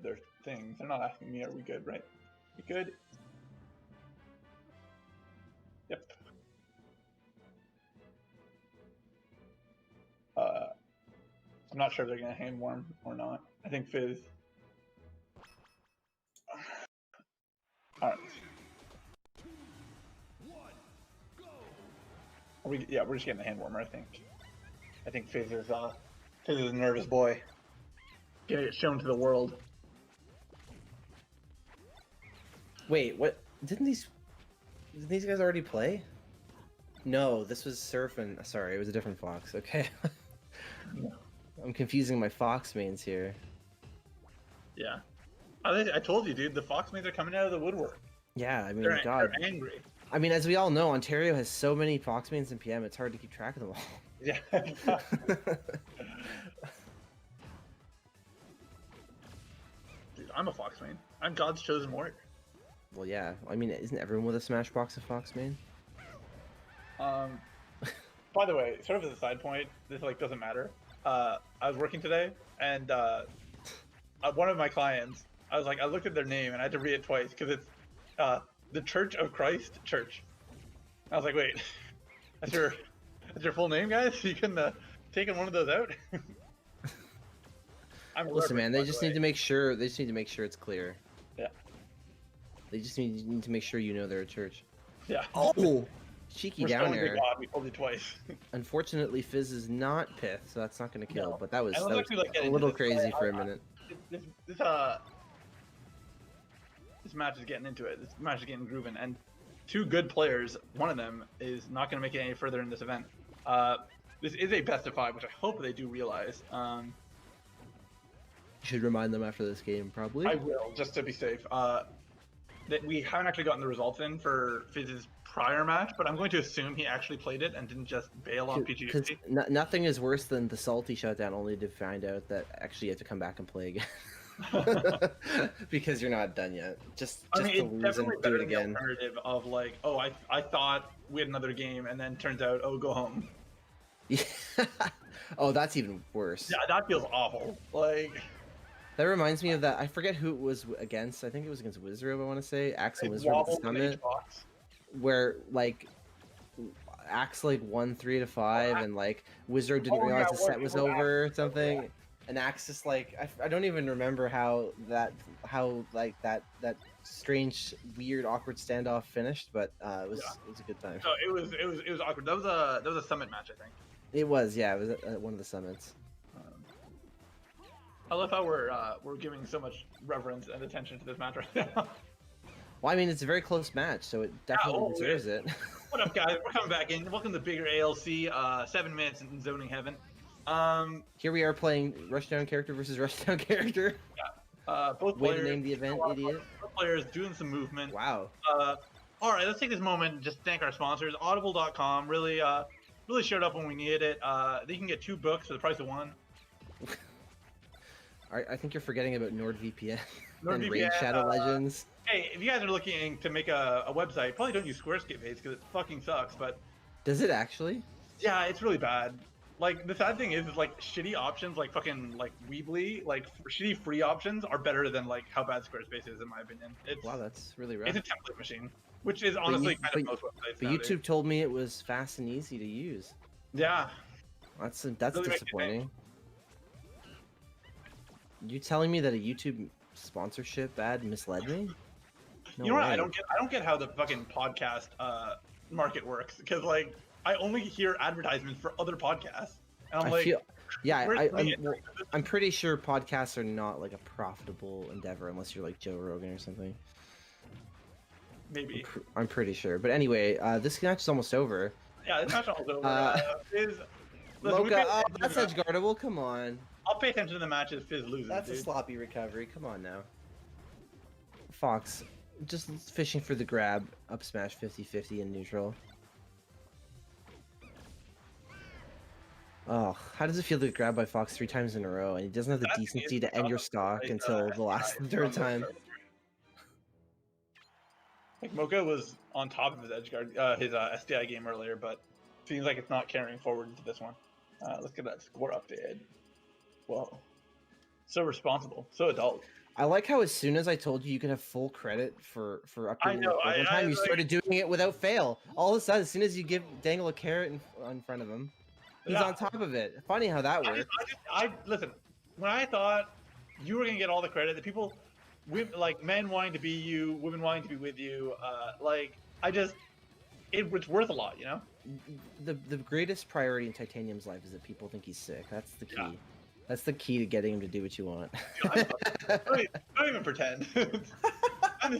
their things. They're not asking me, are we good, right? We good? Yep. I'm not sure if they're going to hand warm or not. I think Fizz. Alright. Yeah, we're just getting a hand warmer, I think. I think Fizz is a nervous boy. Get it shown to the world. Wait, what? Didn't these guys already play? No, this was Surf and... Sorry, it was a different Fox. Okay. I'm confusing my Fox mains here. Yeah. I told you, dude, the Fox mains are coming out of the woodwork. Yeah, I mean, they're angry. I mean, as we all know, Ontario has so many Fox mains in PM, it's hard to keep track of them all. Yeah. Dude, I'm a Fox main. I'm God's chosen warrior. Well, yeah. I mean, isn't everyone with a Smashbox a Fox main? By the way, sort of as a side point, this like doesn't matter. I was working today, and one of my clients, I looked at their name and I had to read it twice because it's the Church of Christ Church. I was like, wait, that's your full name, guys? You couldn't taken one of those out? Listen, man, they just need to make sure. They just need to make sure it's clear. Yeah. They just need to make sure you know they're a church. Yeah. Oh, cheeky down air. God, we told you twice. Unfortunately, Fizz is not Pith, so that's not going to kill. No. But that was like, a little crazy for a minute. This match is getting into it. This match is getting grooving, and two good players. One of them is not going to make it any further in this event. This is a best of 5, which I hope they do realize. You should remind them after this game, probably. I will, just to be safe. That we haven't actually gotten the results in for Fizz's prior match, but I'm going to assume he actually played it and didn't just bail on PGC. Nothing is worse than the salty shutdown only to find out that actually you have to come back and play again. Because you're not done yet. Just to lose and do it again. The alternative of like, oh, I thought we had another game, and then turns out, oh, go home. Yeah. Oh, that's even worse. Yeah, that feels awful. Like. That reminds me of that. I forget who it was against. I think it was against Wizard, I want to say. Axe and Wizard at the summit. Where, like, Axe, like, won 3-5, and, like, Wizard didn't realize the set was over or something. Yeah. And Axe just, like, I don't even remember how that strange, weird, awkward standoff finished, but it was a good time. No, it was awkward. That was a summit match, I think. It was, yeah. It was at one of the summits. I love how we're giving so much reverence and attention to this match right now. Well, I mean, it's a very close match, so it definitely deserves it. What up, guys? We're coming back in. Welcome to bigger ALC. 7 minutes in zoning heaven. Here we are playing Rushdown character versus Rushdown character. Yeah. Both Way players. to name the event, idiot. Both players doing some movement. Wow. All right, let's take this moment and just thank our sponsors. Audible.com really showed up when we needed it. You can get 2 books for the price of 1. I think you're forgetting about NordVPN and NordVPN, Raid Shadow Legends. Hey, if you guys are looking to make a website, probably don't use Squarespace because it fucking sucks, but... Does it actually? Yeah, it's really bad. Like, the sad thing is like, shitty options, like fucking, like, Weebly, like, shitty free options are better than, like, how bad Squarespace is, in my opinion. Wow, that's really rough. It's a template machine, which is honestly kind of most websites But nowadays. YouTube told me it was fast and easy to use. Yeah. That's Really disappointing. You telling me that a YouTube sponsorship ad misled me? No you know what? way. I don't get how the fucking podcast market works, because like I only hear advertisements for other podcasts, and I'm pretty sure podcasts are not like a profitable endeavor unless you're like Joe Rogan or something. Maybe. I'm pretty sure. But anyway, this match is almost over. Yeah, this match is almost over. Mocha, that's edge guardable. Come on. I'll pay attention to the match if Fizz loses. That's a sloppy recovery. Come on now. Fox, just fishing for the grab. Up smash 50-50 in neutral. Oh, how does it feel to get grabbed by Fox 3 times in a row, and he doesn't have the decency to end your stock until the third time? Like Mocha was on top of his edge guard, his SDI game earlier, but seems like it's not carrying forward into this one. Let's get that score updated. Whoa, so responsible, so adult. I like how as soon as I told you could have full credit for I upgrading know. the time, you started doing it without fail. All of a sudden, as soon as you dangle a carrot in front of him, he's on top of it. Funny how that works. Listen. When I thought you were gonna get all the credit, the people, like men wanting to be you, women wanting to be with you, it's worth a lot, you know. The greatest priority in Titanium's life is that people think he's sick. That's the key. Yeah. That's the key to getting him to do what you want. Don't even pretend.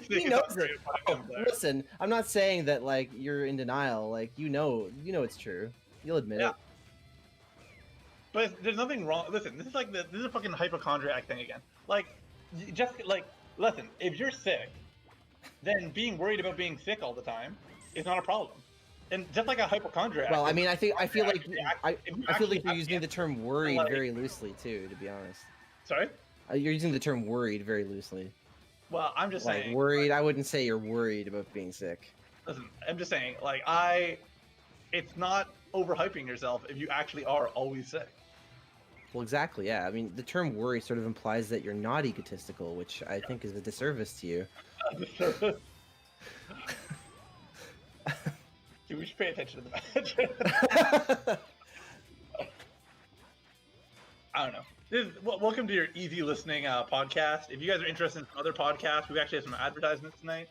He knows it. Oh, listen, I'm not saying that like you're in denial. Like you know it's true. You'll admit it. But there's nothing wrong. Listen, this is a fucking hypochondriac thing again. Like, listen, if you're sick, then being worried about being sick all the time is not a problem. And just like a hypochondriac. Well, I mean, I feel like you're using the term worried very loosely too. To be honest. Sorry. You're using the term worried very loosely. Well, I'm just saying. Worried. I wouldn't say you're worried about being sick. Listen, I'm just saying. It's not overhyping yourself if you actually are always sick. Well, exactly. Yeah. I mean, the term worry sort of implies that you're not egotistical, which I think is a disservice to you. Dude, we should pay attention to the match. I don't know. Welcome to your easy listening podcast. If you guys are interested in other podcasts, we actually have some advertisements tonight.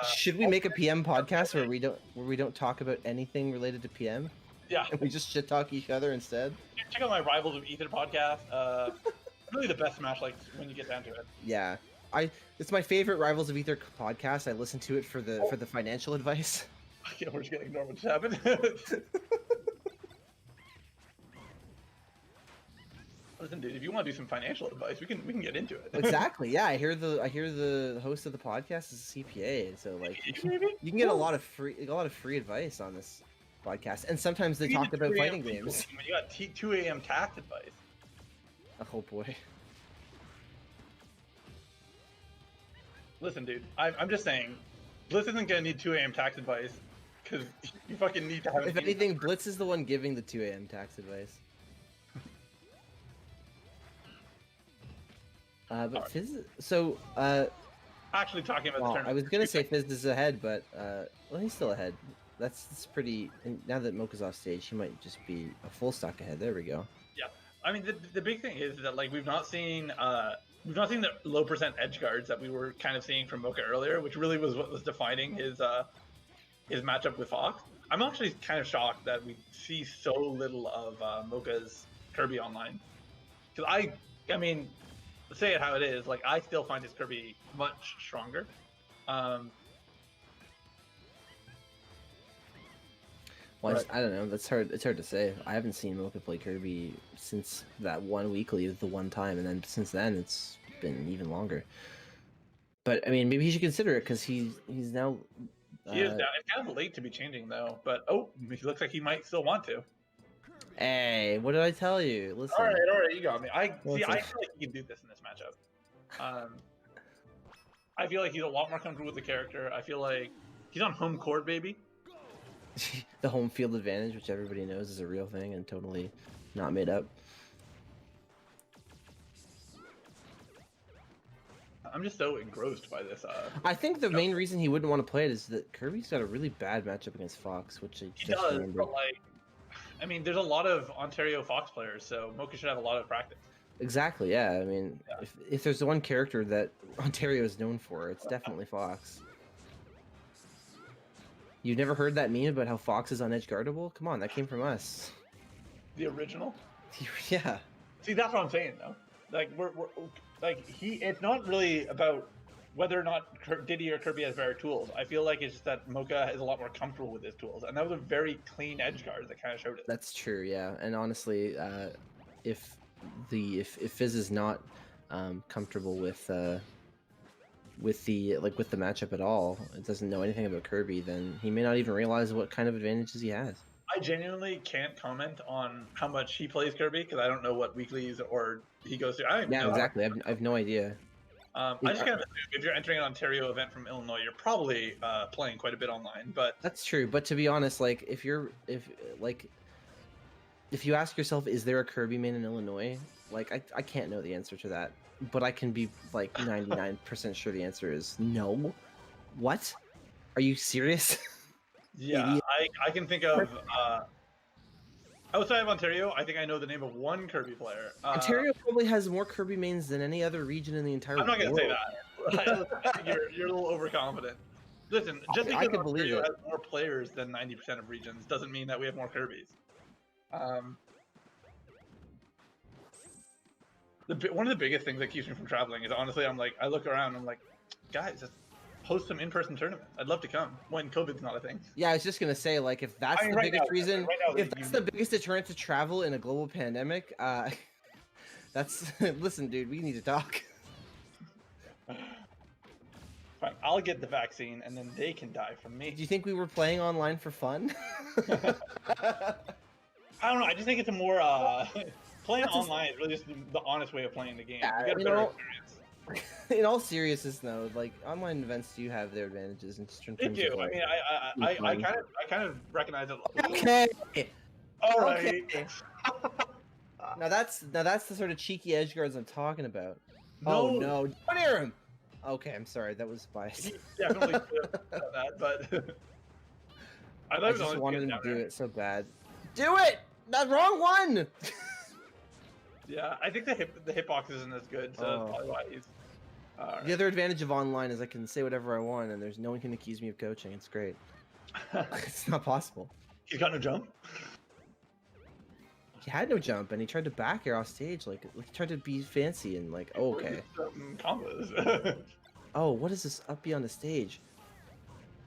Should we make a PM podcast where we don't talk about anything related to PM? Yeah. And we just shit talk each other instead? Check out my Rivals of Ether podcast. Really the best Smash like when you get down to it. Yeah. It's my favorite Rivals of Ether podcast. I listen to it for the financial advice. Yeah, we're just gonna ignore what's happened. Listen, dude, if you want to do some financial advice, we can get into it. Exactly. Yeah, I hear the host of the podcast is a CPA, so like you can get a lot of free advice on this podcast, and sometimes they talk about fighting games. You got 2 a.m. tax advice. Oh boy. Listen, dude, I'm just saying, Blitz isn't gonna need 2 a.m. tax advice because you fucking need to have. If anything, Blitz is the one giving the 2 a.m. tax advice. But right. Fizz. So. Actually, talking about the tournament. I was gonna say Fizz is ahead, but well, he's still ahead. That's pretty. Now that Mocha's off stage, he might just be a full stock ahead. There we go. Yeah, I mean the big thing is that like we've not seen the low percent edge guards that we were kind of seeing from Mocha earlier, which really was what was defining his matchup with Fox. I'm actually kind of shocked that we see so little of Mocha's Kirby online, because I mean, say it how it is, like I still find his Kirby much stronger. Well, I don't know. That's hard. It's hard to say. I haven't seen Mocha play Kirby since that one weekly, the one time, and then since then it's been even longer. But I mean, maybe he should consider it because he's now. He is down. It's kind of late to be changing though. But he looks like he might still want to. Hey, what did I tell you? Listen. All right, you got me. I feel like he can do this in this matchup. I feel like he's a lot more comfortable with the character. I feel like he's on home court, baby. The home field advantage, which everybody knows is a real thing and totally not made up. I'm just so engrossed by this. I think the main reason he wouldn't want to play it is that Kirby's got a really bad matchup against Fox, which he does. But like, I mean, there's a lot of Ontario Fox players, so Mocha should have a lot of practice. Exactly. Yeah. I mean, if there's one character that Ontario is known for, it's definitely Fox. You've never heard that meme about how Fox is unedge guardable? Come on, that came from us. The original? Yeah. See, that's what I'm saying, though. Like, it's not really about whether or not Diddy or Kirby has better tools. I feel like it's just that Mocha is a lot more comfortable with his tools, and that was a very clean edge guard that kind of showed it. That's true, yeah. And honestly, if Fizz is not comfortable with the matchup at all, it doesn't know anything about Kirby, then he may not even realize what kind of advantages he has. I genuinely can't comment on how much he plays Kirby because I don't know what weeklies or he goes through. Exactly. I have no idea. I just kind of assume if you're entering an Ontario event from Illinois, you're probably playing quite a bit online. But that's true. But to be honest, like if you ask yourself, is there a Kirby main in Illinois? Like I can't know the answer to that. but I can be like 99% sure the answer is no. What? Are you serious? Yeah, I can think of outside of Ontario, I think I know the name of one Kirby player. Ontario probably has more Kirby mains than any other region in the entire world. I'm not gonna say that. I think you're a little overconfident. Listen, just because Ontario has more players than 90% of regions doesn't mean that we have more Kirbys. One of the biggest things that keeps me from traveling is honestly, I look around, I'm like, guys, let's host some in-person tournaments. I'd love to come when COVID's not a thing. Yeah, I was just gonna say, like, if that's the biggest reason, if that's the biggest deterrent to travel in a global pandemic, that's listen, dude, we need to talk. Fine, I'll get the vaccine, and then they can die from me. Do you think we were playing online for fun? I don't know. I just think it's a more playing online is really just the honest way of playing the game. Yeah, you get a better experience. In all seriousness, though, like online events do have their advantages in terms they do. of, like, I kind of recognize it. Okay. All right. Okay. now that's the sort of cheeky edge guards I'm talking about. No. Oh no! Don't hear him. Okay, I'm sorry. That was biased. He definitely could have done that, but I just wanted him to do it so bad. Do it! That wrong one. Yeah, I think the hitbox isn't as good, so that's probably why he's. The other advantage of online is I can say whatever I want, and there's no one can accuse me of coaching. It's great. It's not possible. He's got no jump. He had no jump, and he tried to back air off stage. Like he tried to be fancy and like, oh, okay. Combos. Oh, what is this up beyond the stage?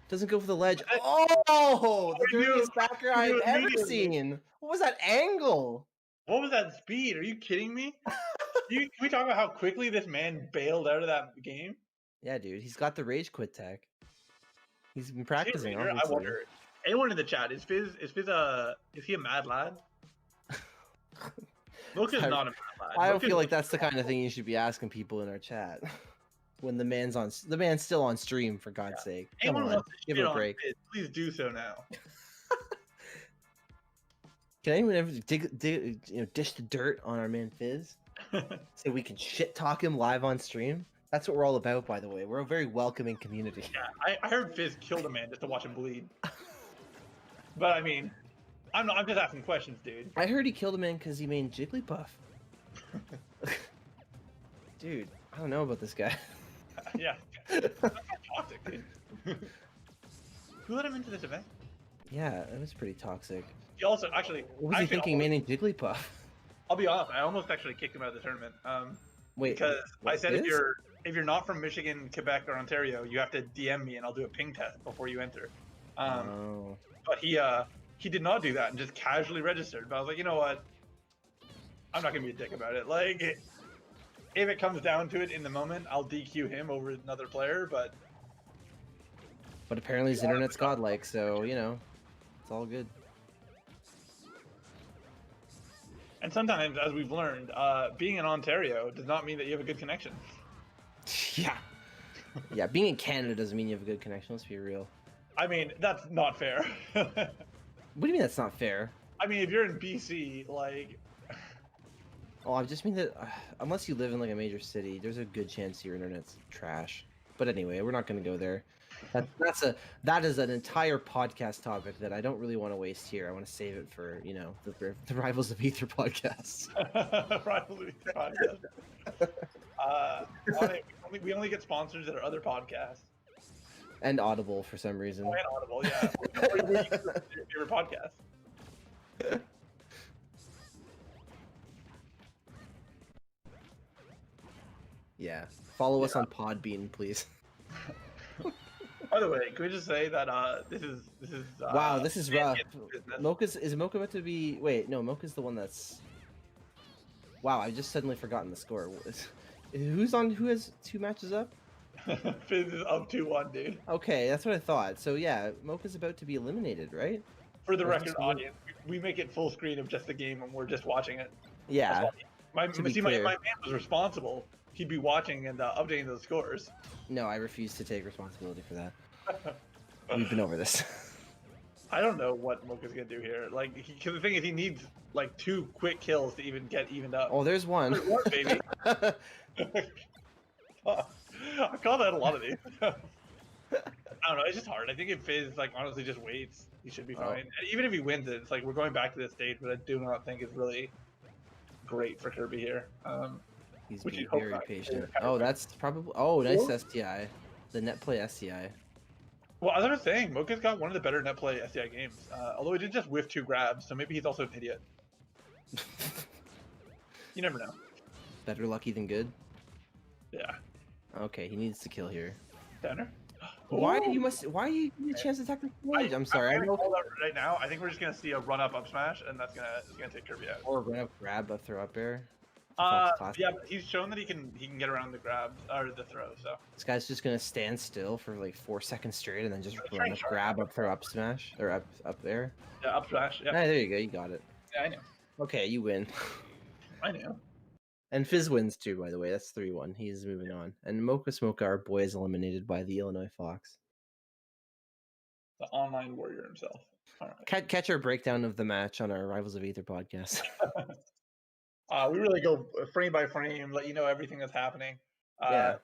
Doesn't go for the ledge. Oh, the greatest backer I've ever seen. What was that angle? What was that speed? Are you kidding me? Can we talk about how quickly this man bailed out of that game? Yeah, dude, he's got the rage quit tech. He's been practicing. I wonder. Anyone in the chat is Fizz is he a mad lad? Mocha's not a mad lad. I don't feel like that's the kind of thing you should be asking people in our chat. When the man's still on stream, for God's sake. Come on, give it a break. Fizz, please do so now. Can anyone ever dish the dirt on our man Fizz? So we can shit talk him live on stream? That's what we're all about, by the way. We're a very welcoming community. Yeah, I heard Fizz killed a man just to watch him bleed. But I mean, I'm just asking questions, dude. I heard he killed a man because he made Jigglypuff. Dude, I don't know about this guy. Yeah. That's toxic, dude. Who let him into this event? Yeah, it was pretty toxic. He also actually. What was he thinking, manning Jigglypuff? I'll be honest. I almost actually kicked him out of the tournament. Wait, because I said if you're not from Michigan, Quebec, or Ontario, you have to DM me and I'll do a ping test before you enter. But he did not do that and just casually registered. But I was like, you know what? I'm not gonna be a dick about it. Like, if it comes down to it in the moment, I'll DQ him over another player. But apparently his internet's godlike, so you know, it's all good. And sometimes, as we've learned, being in Ontario does not mean that you have a good connection. Yeah. Yeah, being in Canada doesn't mean you have a good connection. Let's be real. I mean, that's not fair. What do you mean that's not fair? I mean, if you're in BC, like... Oh, I just mean that unless you live in like a major city, there's a good chance your internet's trash. But anyway, we're not going to go there. That is an entire podcast topic that I don't really want to waste here. I want to save it for, you know, the Rivals of Ether podcast. Rivals of Ether podcast. We only get sponsors that are other podcasts. And Audible for some reason. Oh, and Audible, yeah. Where you get your favorite podcast. Yeah. Follow us on Podbean, please. By the way, can we just say that this is wow, this is rough. Is Mocha about to be? Wait, no, Mocha's the one that's. Wow, I just suddenly forgotten the score. Who's on? Who has 2 matches up? Fizz is up 2-1, dude. Okay, that's what I thought. So yeah, Mocha's about to be eliminated, right? For the record, audience, we make it full screen of just the game and we're just watching it. Yeah. My man was responsible. He'd be watching and updating those scores. No, I refuse to take responsibility for that. We've been over this. I don't know what Mocha's gonna do here. Like, because the thing is, he needs like 2 quick kills to even get evened up. Oh, there's one. There's one, baby. I call that a lot of these. I don't know. It's just hard. I think if Fizz like honestly just waits, he should be fine. And even if he wins it, it's like we're going back to this stage, but I do not think is really great for Kirby here. He's being very patient. Oh, that's probably. Oh, nice STI. The net play STI. Well, as I was saying, Mocha's got one of the better net play STI games. Although he did just whiff 2 grabs, so maybe he's also an idiot. You never know. Better lucky than good. Yeah. Okay, he needs to kill here. Downer. Why you must? Why you need a chance to technical range? I'm sorry. I know. Right now, I think we're just gonna see a run up smash, and that's gonna take Kirby out. Or run up grab a throw up air. Yeah, he's shown that he can get around the grabs or the throw. So this guy's just gonna stand still for like 4 seconds straight, and then just run up grab up throw up smash or up there. Yeah, up smash. Yeah. Ah, there you go. You got it. Yeah, I know. Okay, you win. I know. And Fizz wins too, by the way. That's 3-1. He's moving on. And MochaSmoka, our boy, is eliminated by the Illinois Fox. The online warrior himself. All right. Catch our breakdown of the match on our Rivals of Aether podcast. We really go frame by frame, let you know everything that's happening. Yeah.